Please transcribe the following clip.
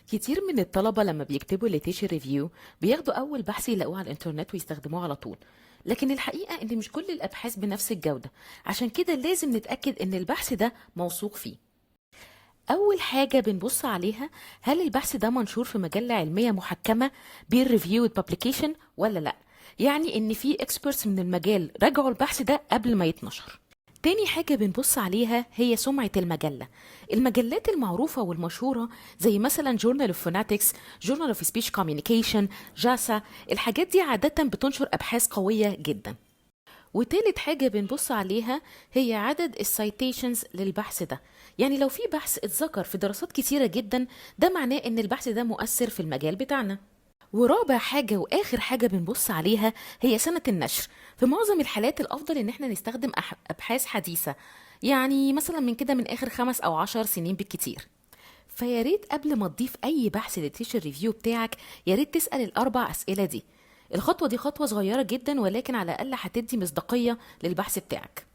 كتير من الطلبة لما بيكتبوا ليتيشن ريفيو بياخدوا أول بحث يلاقوه على الإنترنت ويستخدموه على طول. لكن الحقيقة إن مش كل الأبحاث بنفس الجودة، عشان كده لازم نتأكد إن البحث ده موثوق فيه. أول حاجة بنبص عليها، هل البحث ده منشور في مجلة علمية محكمة peer reviewed publication ولا لأ؟ يعني إن في experts من المجال راجعوا البحث ده قبل ما يتنشر. تاني حاجة بنبص عليها هي سمعة المجلة. المجلات المعروفة والمشهورة زي مثلا Journal of Phonetics، Journal of Speech Communication، جاسا، الحاجات دي عادة بتنشر أبحاث قوية جدا. وتالت حاجة بنبص عليها هي عدد السايتيشنز للبحث ده. يعني لو في بحث اتذكر في دراسات كتيرة جدا، ده معناه ان البحث ده مؤثر في المجال بتاعنا. ورابع حاجة واخر حاجة بنبص عليها هي سنة النشر. في معظم الحالات الافضل ان احنا نستخدم ابحاث حديثة، يعني مثلا من كده من اخر 5 أو 10 سنين بالكتير. فياريت قبل ما تضيف اي بحث للتيشر ريفيو بتاعك، ياريت تسأل الاربع اسئلة دي. الخطوة دي خطوة صغيرة جدا، ولكن على الاقل هتدي مصداقية للبحث بتاعك.